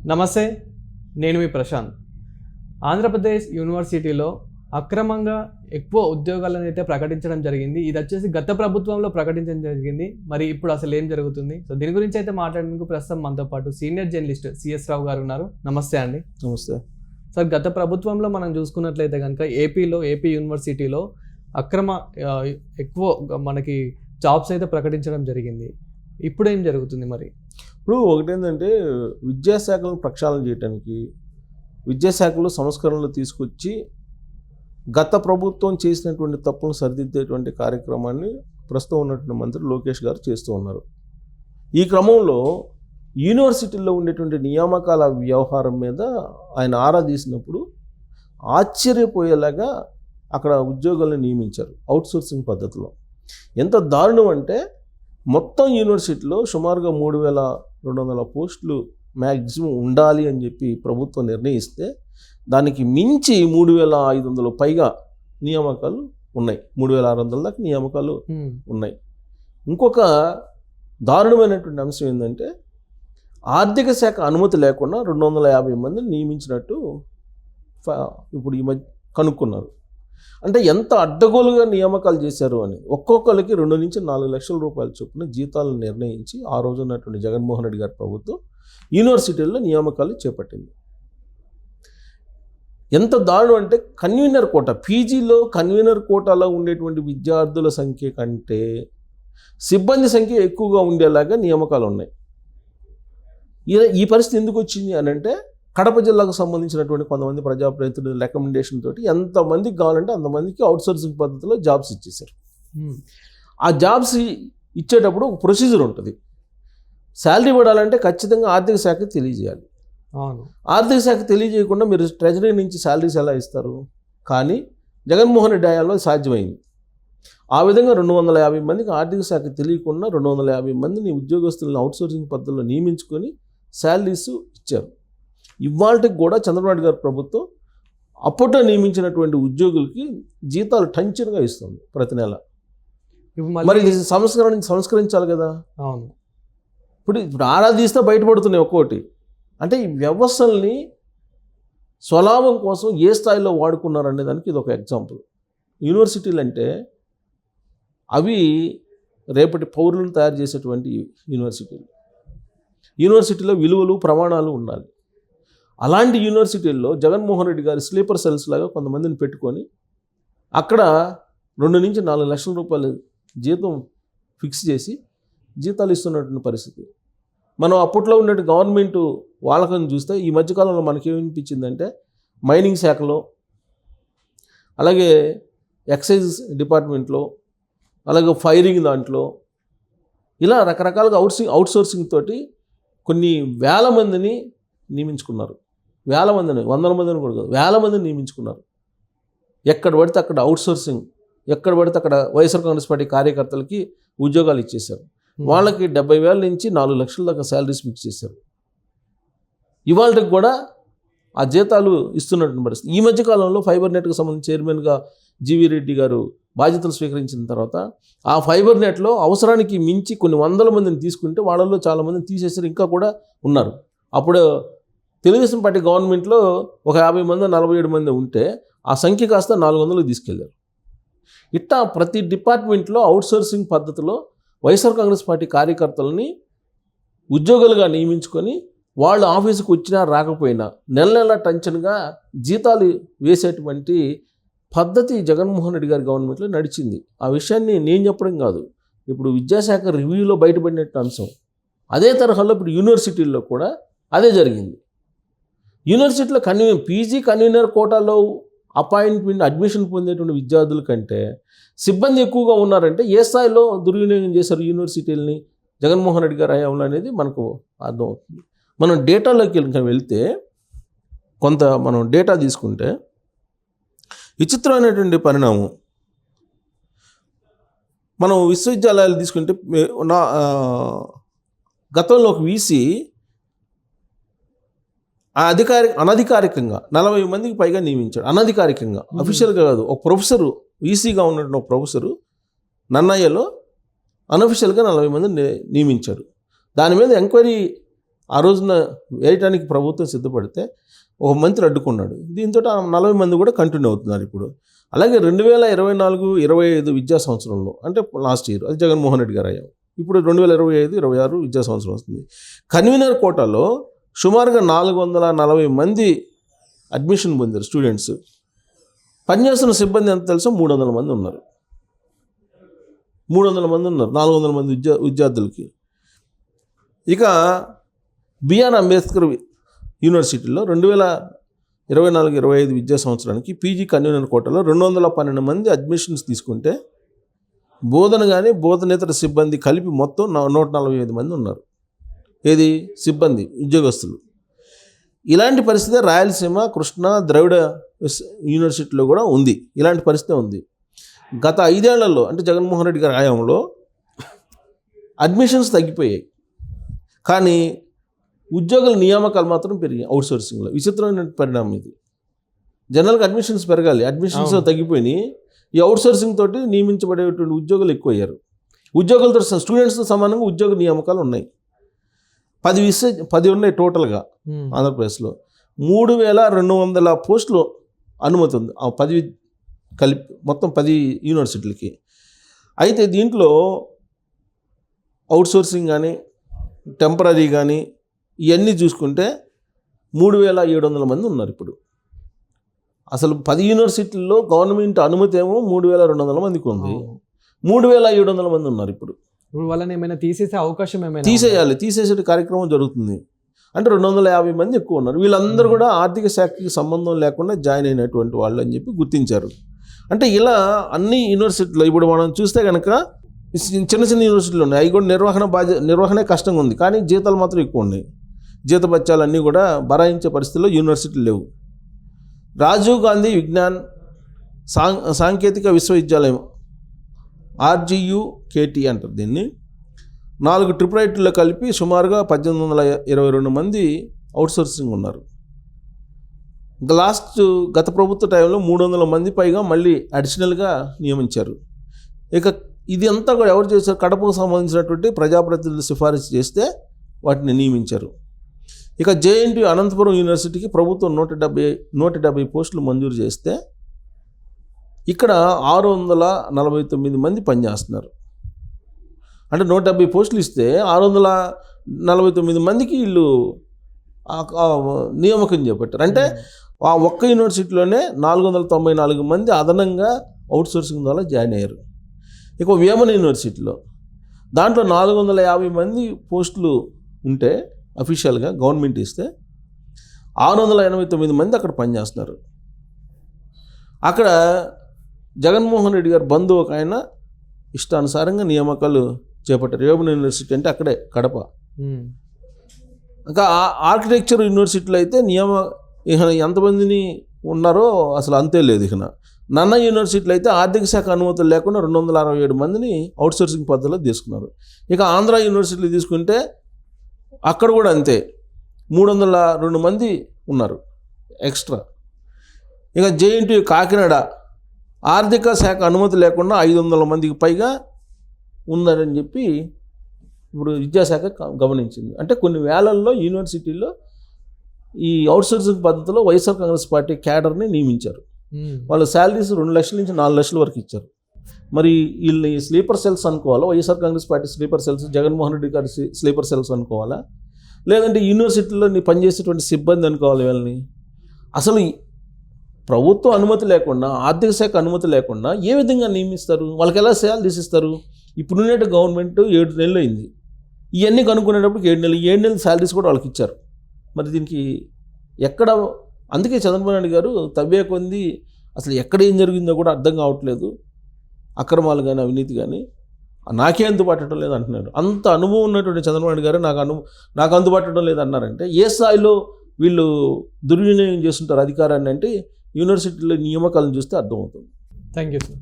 నమస్తే, నేను మీ ప్రశాంత్. ఆంధ్రప్రదేశ్ యూనివర్సిటీలో అక్రమంగా ఎక్కువ ఉద్యోగాలను అయితే ప్రకటించడం జరిగింది. ఇది వచ్చేసి గత ప్రభుత్వంలో ప్రకటించడం జరిగింది. మరి ఇప్పుడు అసలు ఏం జరుగుతుంది? సో దీని గురించి అయితే మాట్లాడేందుకు ప్రస్తుతం మనతో పాటు సీనియర్ జర్నలిస్ట్ సిఎస్ రావు గారు ఉన్నారు. నమస్తే అండి. నమస్తే సార్, గత ప్రభుత్వంలో మనం చూసుకున్నట్లయితే కనుక ఏపీ యూనివర్సిటీలో ఎక్కువ మనకి జాబ్స్ అయితే ప్రకటించడం జరిగింది. ఇప్పుడు ఏం జరుగుతుంది మరి? ఇప్పుడు ఒకటేంటంటే విద్యాశాఖలను ప్రక్షాళన చేయడానికి విద్యాశాఖలో సంస్కరణలు తీసుకొచ్చి గత ప్రభుత్వం చేసినటువంటి తప్పులను సరిదిద్దేటువంటి కార్యక్రమాన్ని ప్రస్తుతం ఉన్నటువంటి మంత్రి లోకేష్ గారు చేస్తూ ఉన్నారు. ఈ క్రమంలో యూనివర్సిటీల్లో ఉండేటువంటి నియామకాల వ్యవహారం మీద ఆయన ఆరా తీసినప్పుడు ఆశ్చర్యపోయేలాగా అక్కడ ఉద్యోగులను నియమించారు అవుట్సోర్సింగ్ పద్ధతిలో. ఎంత దారుణం అంటే మొత్తం యూనివర్సిటీలో సుమారుగా 3200 పోస్టులు మ్యాక్సిమం ఉండాలి అని చెప్పి ప్రభుత్వం నిర్ణయిస్తే దానికి మించి 3500 పైగా నియామకాలు ఉన్నాయి. 3600 దాకా నియామకాలు ఉన్నాయి. ఇంకొక దారుణమైనటువంటి అంశం ఏంటంటే ఆర్థిక శాఖ అనుమతి లేకుండా 250 మందిని నియమించినట్టు ఇప్పుడు ఈ మధ్య కనుక్కున్నారు. అంటే ఎంత అడ్డగోలుగా నియామకాలు చేశారు అని. ఒక్కొక్కరికి 2 నుంచి 4 లక్షల రూపాయల చొప్పున జీతాలను నిర్ణయించి ఆ రోజు ఉన్నటువంటి జగన్మోహన్ రెడ్డి గారి ప్రభుత్వం యూనివర్సిటీల్లో నియామకాలు చేపట్టింది. ఎంత దారుణం అంటే కన్వీనర్ కోటా, పీజీలో కన్వీనర్ కోటాలో ఉండేటువంటి విద్యార్థుల సంఖ్య కంటే సిబ్బంది సంఖ్య ఎక్కువగా ఉండేలాగా నియామకాలు ఉన్నాయి. ఈ పరిస్థితి ఎందుకు వచ్చింది అని అంటే కడప జిల్లాకు సంబంధించినటువంటి కొంతమంది ప్రజాప్రతినిధుల రికమెండేషన్ తోటి ఎంతమందికి కావాలంటే అంతమందికి అవుట్సోర్సింగ్ పద్ధతిలో జాబ్స్ ఇచ్చేశారు. ఆ జాబ్స్ ఇచ్చేటప్పుడు ఒక ప్రొసీజర్ ఉంటుంది. శాలరీ పడాలంటే ఖచ్చితంగా ఆర్థిక శాఖకి తెలియజేయాలి. ఆర్థిక శాఖ తెలియజేయకుండా మీరు ట్రెజరీ నుంచి శాలరీస్ ఎలా ఇస్తారు? కానీ జగన్మోహన్ రెడ్డి హయాంలో సాధ్యమైంది. ఆ విధంగా 250 మందికి ఆర్థిక శాఖ తెలియకుండా 250 మందిని ఉద్యోగస్తులను అవుట్సోర్సింగ్ పద్ధతిలో నియమించుకొని శాలరీస్ ఇచ్చారు. ఇవాళకి కూడా చంద్రబాబు నాయుడు గారి ప్రభుత్వం అప్పట్లో నియమించినటువంటి ఉద్యోగులకి జీతాలు టంచన్గా ఇస్తుంది ప్రతి నెల. మరి సంస్కరించాలి కదా. అవును. ఇప్పుడు ఆరాధిస్తే బయటపడుతున్నాయి ఒక్కోటి. అంటే ఈ వ్యవస్థల్ని స్వలాభం కోసం ఏ స్థాయిలో వాడుకున్నారనే దానికి ఇది ఒక ఎగ్జాంపుల్. యూనివర్సిటీలు అంటే అవి రేపటి పౌరులను తయారు చేసేటువంటి యూనివర్సిటీలో విలువలు ప్రమాణాలు ఉండాలి. అలాంటి యూనివర్సిటీల్లో జగన్మోహన్ రెడ్డి గారి స్లీపర్ సెల్స్ లాగా కొంతమందిని పెట్టుకొని అక్కడ 2 నుంచి 4 లక్షల రూపాయలు జీతం ఫిక్స్ చేసి జీతాలు ఇస్తున్నటువంటి పరిస్థితి. మనం అప్పట్లో ఉన్నట్టు గవర్నమెంట్ వాళ్ళకని చూస్తే ఈ మధ్యకాలంలో మనకేమనిపించిందంటే మైనింగ్ శాఖలో, అలాగే ఎక్సైజ్ డిపార్ట్మెంట్లో, అలాగే ఫైరింగ్ దాంట్లో ఇలా రకరకాలుగా అవుట్సోర్సింగ్ తోటి కొన్ని వేల మందిని నియమించుకున్నారు. వేల మందిని, 100 మందిని కూడా కాదు, వేల మందిని నియమించుకున్నారు. ఎక్కడ పడితే అక్కడ అవుట్సోర్సింగ్, ఎక్కడ పడితే అక్కడ వైఎస్ఆర్ కాంగ్రెస్ పార్టీ కార్యకర్తలకి ఉద్యోగాలు ఇచ్చేశారు. వాళ్ళకి 70,000 నుంచి 4 లక్షల దాకా శాలరీస్ ఫిక్స్ చేశారు. ఇవాళకి కూడా ఆ జీతాలు ఇస్తున్నటువంటి పరిస్థితి. ఈ మధ్యకాలంలో ఫైబర్ నెట్కి సంబంధించి చైర్మన్గా జీవీ రెడ్డి గారు బాధ్యతలు స్వీకరించిన తర్వాత ఆ ఫైబర్ నెట్లో అవసరానికి మించి కొన్ని 100 మందిని తీసుకుంటే వాళ్ళలో చాలామందిని తీసేసారు. ఇంకా కూడా ఉన్నారు. అప్పుడు తెలుగుదేశం పార్టీ గవర్నమెంట్లో ఒక 50 మంది 47 మంది ఉంటే ఆ సంఖ్య కాస్త 400కి తీసుకెళ్లారు. ఇట్టా ప్రతి డిపార్ట్మెంట్లో అవుట్సోర్సింగ్ పద్ధతిలో వైఎస్ఆర్ కాంగ్రెస్ పార్టీ కార్యకర్తలని ఉద్యోగులుగా నియమించుకొని వాళ్ళు ఆఫీసుకు వచ్చినా రాకపోయినా నెల టెన్షన్గా జీతాలు వేసేటువంటి పద్ధతి జగన్మోహన్ రెడ్డి గారి గవర్నమెంట్లో నడిచింది. ఆ విషయాన్ని నేను చెప్పడం కాదు, ఇప్పుడు విద్యాశాఖ రివ్యూలో బయటపడినట్టు అంశం. అదే తరహాలో ఇప్పుడు యూనివర్సిటీల్లో కూడా అదే జరిగింది. యూనివర్సిటీలో పీజీ కన్వీనర్ కోటాలో అడ్మిషన్ పొందేటువంటి విద్యార్థుల కంటే సిబ్బంది ఎక్కువగా ఉన్నారంటే ఏ స్థాయిలో దుర్వినియోగం చేశారు యూనివర్సిటీలని జగన్మోహన్ రెడ్డి గారి హయాంలో అనేది మనకు అర్థమవుతుంది. మనం డేటాలోకి వెళ్తే కొంత మనం డేటా తీసుకుంటే విచిత్రమైనటువంటి పరిణామం. మనం విశ్వవిద్యాలయాలు తీసుకుంటే గతంలో ఒక వీసీ అనధికారికంగా 40 మందికి పైగా నియమించాడు. అనధికారికంగా, అఫీషియల్గా కాదు. ఒక ప్రొఫెసరు, వీసీగా ఉన్నటువంటి ఒక ప్రొఫెసరు నన్నయ్యలో అనఫిషియల్గా 40 మందిని నియమించాడు. దాని మీద ఎంక్వైరీ ఆ రోజున వేయటానికి ప్రభుత్వం సిద్ధపడితే ఒక మంత్రి అడ్డుకున్నాడు. దీంతో 40 మంది కూడా కంటిన్యూ అవుతున్నారు ఇప్పుడు. అలాగే 2024-25 విద్యా సంవత్సరంలో, అంటే లాస్ట్ ఇయర్, అది జగన్మోహన్ రెడ్డి గారు అయ్యాం. ఇప్పుడు 2025-26 విద్యా సంవత్సరం వస్తుంది. కన్వీనర్ కోటాలో సుమారుగా 440 మంది అడ్మిషన్ పొందారు స్టూడెంట్స్. పనిచేస్తున్న సిబ్బంది ఎంత తెలుసో 300 మంది ఉన్నారు. 300 మంది ఉన్నారు 400 మంది విద్యార్థులకి. ఇక బిఆర్ అంబేద్కర్ యూనివర్సిటీలో 2024-25 విద్యా సంవత్సరానికి పీజీ కన్వీనర్ కోటాలో 212 మంది అడ్మిషన్స్ తీసుకుంటే బోధన కానీ బోధనేతర సిబ్బంది కలిపి మొత్తం 145 మంది ఉన్నారు. ఏది సిబ్బంది, ఉద్యోగస్తులు. ఇలాంటి పరిస్థితి రాయలసీమ, కృష్ణా, ద్రవిడ యూనివర్సిటీలో కూడా ఉంది. ఇలాంటి పరిస్థితి ఉంది. గత 5 ఏళ్లలో, అంటే జగన్మోహన్ రెడ్డి గారి హయాంలో అడ్మిషన్స్ తగ్గిపోయాయి, కానీ ఉద్యోగుల నియామకాలు మాత్రం పెరిగాయి అవుట్సోర్సింగ్లో. విచిత్రమైన పరిణామం ఇది. జనరల్గా అడ్మిషన్స్ పెరగాలి, అడ్మిషన్స్ తగ్గిపోయినాయి. ఈ అవుట్సోర్సింగ్ తోటి నియమించబడేటువంటి ఉద్యోగులు ఎక్కువయ్యారు. ఉద్యోగులతో స్టూడెంట్స్తో సమానంగా ఉద్యోగ నియామకాలు ఉన్నాయి. 10 ఉన్నాయి టోటల్గా ఆంధ్రప్రదేశ్లో. 3200 పోస్టులు అనుమతి ఉంది ఆ 10 కలిపి, మొత్తం 10 యూనివర్సిటీలకి. అయితే దీంట్లో అవుట్సోర్సింగ్ కానీ టెంపరీ కానీ ఇవన్నీ చూసుకుంటే 3700 మంది ఉన్నారు ఇప్పుడు. అసలు 10 యూనివర్సిటీల్లో గవర్నమెంట్ అనుమతి ఏమో 3200 మందికి ఉంది. 3700 మంది ఉన్నారు ఇప్పుడు. ఇప్పుడు వాళ్ళని ఏమైనా తీసేసే అవకాశం ఏమైనా తీసేసే కార్యక్రమం జరుగుతుంది. అంటే 250 మంది ఎక్కువ ఉన్నారు. వీళ్ళందరూ కూడా ఆర్థిక శాఖకి సంబంధం లేకుండా జాయిన్ అయినటువంటి వాళ్ళు అని చెప్పి గుర్తించారు. అంటే ఇలా అన్ని యూనివర్సిటీలో ఇప్పుడు మనం చూస్తే కనుక చిన్న చిన్న యూనివర్సిటీలు ఉన్నాయి. అవి కూడా నిర్వహణే కష్టంగా ఉంది, కానీ జీతాలు మాత్రం ఎక్కువ ఉన్నాయి. జీతభత్యాలన్నీ కూడా బరాయించే పరిస్థితుల్లో యూనివర్సిటీలు లేవు. రాజీవ్ గాంధీ విజ్ఞాన్ సాంకేతిక విశ్వవిద్యాలయం RGUKT అంటారు దీన్ని. 4 ట్రిపుల్ కలిపి సుమారుగా 1822 మంది అవుట్సోర్సింగ్ ఉన్నారు. గత ప్రభుత్వ టైంలో 300 మంది పైగా మళ్ళీ అడిషనల్గా నియమించారు. ఇక ఇది అంతా కూడా ఎవరు చేశారు? కడపకు సంబంధించినటువంటి ప్రజాప్రతినిధులు సిఫారసు చేస్తే వాటిని నియమించారు. ఇక JNTU అనంతపురం యూనివర్సిటీకి ప్రభుత్వం 170 పోస్టులు మంజూరు చేస్తే ఇక్కడ 649 మంది పనిచేస్తున్నారు. అంటే 170 పోస్టులు ఇస్తే 649 మందికి వీళ్ళు నియామకం చేపట్టారు. అంటే ఆ ఒక్క యూనివర్సిటీలోనే 494 మంది అదనంగా అవుట్సోర్సింగ్ ద్వారా జాయిన్ అయ్యారు. ఇక వేమన యూనివర్సిటీలో దాంట్లో 450 మంది పోస్టులు ఉంటే అఫీషియల్గా గవర్నమెంట్ ఇస్తే 689 మంది అక్కడ పనిచేస్తున్నారు. అక్కడ జగన్మోహన్ రెడ్డి గారు బంధువు ఒక ఆయన ఇష్టానుసారంగా నియామకాలు చేపట్టారు. వేమన యూనివర్సిటీ అంటే అక్కడే కడప. ఇంకా ఆర్కిటెక్చర్ యూనివర్సిటీలో అయితే ఎంతమందిని ఉన్నారో అసలు అంతే లేదు. ఇక నన్న యూనివర్సిటీలో అయితే ఆర్థిక శాఖ అనుమతులు లేకుండా 267 మందిని అవుట్సోర్సింగ్ పద్ధతిలో తీసుకున్నారు. ఇక ఆంధ్ర యూనివర్సిటీలో తీసుకుంటే అక్కడ కూడా అంతే, 302 మంది ఉన్నారు ఎక్స్ట్రా. ఇక JNTU కాకినాడ ఆర్థిక శాఖ అనుమతి లేకుండా 500 మందికి పైగా ఉన్నారని చెప్పి ఇప్పుడు విద్యాశాఖ గమనించింది. అంటే కొన్ని వేలల్లో యూనివర్సిటీల్లో ఈ అవుట్సోర్సింగ్ పద్ధతిలో వైఎస్ఆర్ కాంగ్రెస్ పార్టీ క్యాడర్ని నియమించారు. వాళ్ళ శాలరీస్ 2 లక్షల నుంచి 4 లక్షల వరకు ఇచ్చారు. మరి వీళ్ళని స్లీపర్ సెల్స్ అనుకోవాలా, YSR Congress party sleeper cells, Jaganmohan Reddy గారి స్లీపర్ సెల్స్ అనుకోవాలా, లేదంటే యూనివర్సిటీలో పనిచేసేటువంటి సిబ్బంది అనుకోవాలి వీళ్ళని? అసలు ప్రభుత్వం అనుమతి లేకుండా, ఆర్థిక శాఖ అనుమతి లేకుండా ఏ విధంగా నియమిస్తారు? వాళ్ళకి ఎలా శాలరీస్ ఇస్తారు? ఇప్పుడున్నట్టు గవర్నమెంట్ 7 నెలలు అయింది. ఇవన్నీ కనుక్కునేటప్పుడు 7 నెలలు శాలరీస్ కూడా వాళ్ళకి ఇచ్చారు. మరి దీనికి ఎక్కడ? అందుకే చంద్రబాబు నాయుడు గారు తవ్వే కొంది అసలు ఎక్కడ ఏం జరిగిందో కూడా అర్థం కావట్లేదు. అక్రమాలు కానీ అవినీతి కానీ నాకే అందుబాటడం లేదు అంటున్నారు. అంత అనుభవం ఉన్నటువంటి చంద్రబాబు నాయుడు గారు నాకు అందుబాటడం లేదు అన్నారంటే ఏ స్థాయిలో వీళ్ళు దుర్వినియోగం చేస్తుంటారు అధికారాన్ని అంటే యూనివర్సిటీలో నియామకాలను చూస్తే అర్థమవుతుంది. Thank you sir.